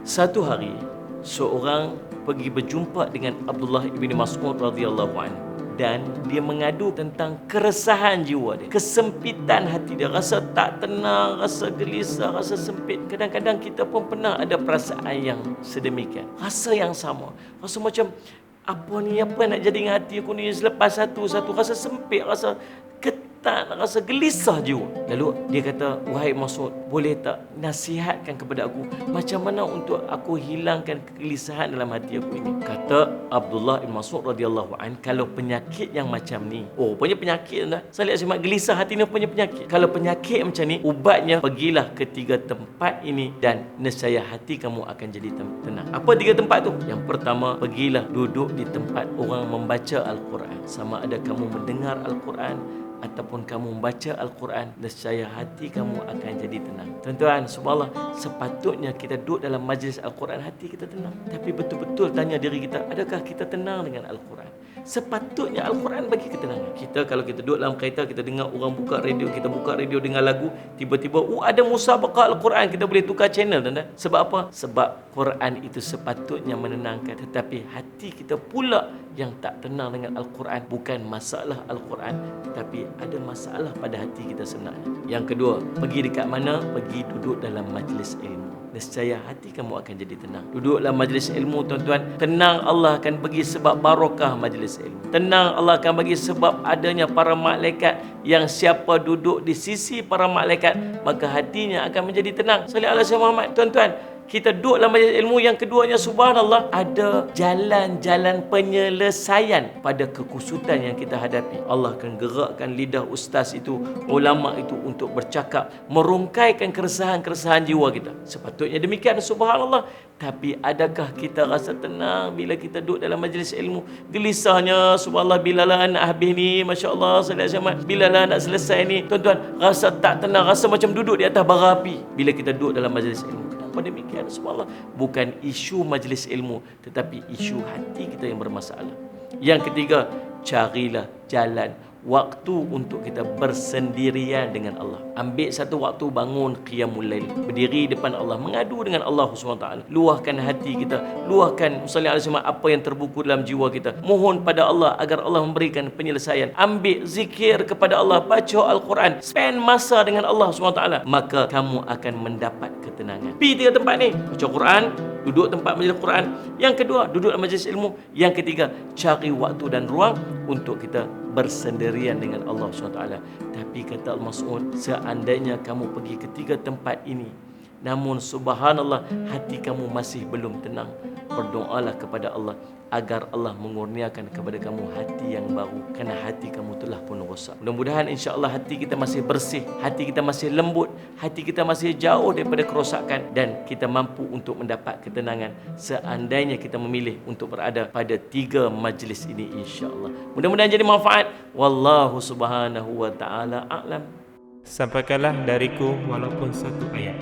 Satu hari, seorang pergi berjumpa dengan Abdullah bin Mas'ud radhiyallahu anhu dan dia mengadu tentang keresahan jiwa dia, kesempitan hati dia, rasa tak tenang, rasa gelisah, rasa sempit. Kadang-kadang kita pun pernah ada perasaan yang sedemikian, rasa yang sama, rasa macam apa nak jadi dengan hati aku ni, selepas satu rasa sempit, rasa ketat, rasa gelisah jiwa. Lalu dia kata, wahai Mas'ud, boleh tak nasihatkan kepada aku macam mana untuk aku hilangkan kegelisahan dalam hati aku ini? Kata Abdullah bin Mas'ud radhiyallahu an, kalau penyakit yang macam ni, punya penyakit dah. Saya lihat simak gelisah hati ni punya penyakit. Kalau penyakit macam ni, ubatnya pergilah ke 3 tempat ini dan nescaya hati kamu akan jadi tenang. Apa 3 tempat tu? Yang pertama, pergilah duduk di tempat orang membaca Al-Quran. Sama ada kamu mendengar Al-Quran ataupun kamu membaca Al-Quran, nescaya hati kamu akan jadi tenang. Tuan-tuan, subhanallah, sepatutnya kita duduk dalam majlis Al-Quran, hati kita tenang. Tapi betul-betul tanya diri kita, adakah kita tenang dengan Al-Quran? Sepatutnya Al-Quran bagi ketenangan. Kita kalau kita duduk dalam kereta, kita dengar orang buka radio, kita buka radio dengar lagu, tiba-tiba ada musabaqah Al-Quran, kita boleh tukar channel, tuan-tuan. Sebab apa? Sebab Quran itu sepatutnya menenangkan, tetapi hati kita pula yang tak tenang dengan Al-Quran. Bukan masalah Al-Quran, tetapi ada masalah pada hati kita sebenarnya. Yang kedua, pergi dekat mana? Pergi duduk dalam majlis ilmu. Nescaya hati kamu akan jadi tenang. Duduk dalam majlis ilmu, tuan-tuan, tenang Allah akan bagi sebab barakah majlis ilmu. Tenang Allah akan bagi sebab adanya para malaikat, yang siapa duduk di sisi para malaikat, maka hatinya akan menjadi tenang. Salih ala Sayyidina Muhammad. Tuan-tuan, kita duduk dalam majlis ilmu. Yang keduanya, subhanallah, ada jalan-jalan penyelesaian pada kekusutan yang kita hadapi. Allah akan gerakkan lidah ustaz itu, ulama itu untuk bercakap, merungkaikan keresahan-keresahan jiwa kita. Sepatutnya demikian, subhanallah. Tapi adakah kita rasa tenang bila kita duduk dalam majlis ilmu? Gelisahnya, subhanallah, bilalah nak habis ni, masya-Allah, bilalah nak selesai ni. Tuan-tuan, rasa tak tenang, rasa macam duduk di atas bara api bila kita duduk dalam majlis ilmu. Demikian, subhanallah, bukan isu majlis ilmu, tetapi isu hati kita yang bermasalah. Yang ketiga, carilah jalan, waktu untuk kita bersendirian dengan Allah. Ambil satu waktu, bangun qiyamul lail, berdiri depan Allah, mengadu dengan Allah SWT. Luahkan hati kita, luahkan apa yang terbuku dalam jiwa kita. Mohon pada Allah agar Allah memberikan penyelesaian. Ambil zikir kepada Allah, baca Al-Quran, spend masa dengan Allah SWT, maka kamu akan mendapat ketenangan. Pergi 3 tempat ni, baca Quran, duduk tempat majlis Quran. Yang kedua, duduk dalam majlis ilmu. Yang ketiga, cari waktu dan ruang untuk kita bersendirian dengan Allah SWT. Tapi kata Al-Mas'ud, seandainya kamu pergi ke 3 tempat ini, namun subhanallah hati kamu masih belum tenang, berdoalah kepada Allah agar Allah mengurniakan kepada kamu hati yang baru, kerana hati kamu telah pun rosak. Mudah-mudahan insya-Allah hati kita masih bersih, hati kita masih lembut, hati kita masih jauh daripada kerosakan, dan kita mampu untuk mendapat ketenangan seandainya kita memilih untuk berada pada 3 majlis ini, insya-Allah. Mudah-mudahan jadi manfaat. Wallahu subhanahu wa ta'ala a'lam. Sampaikanlah dariku walaupun satu ayat.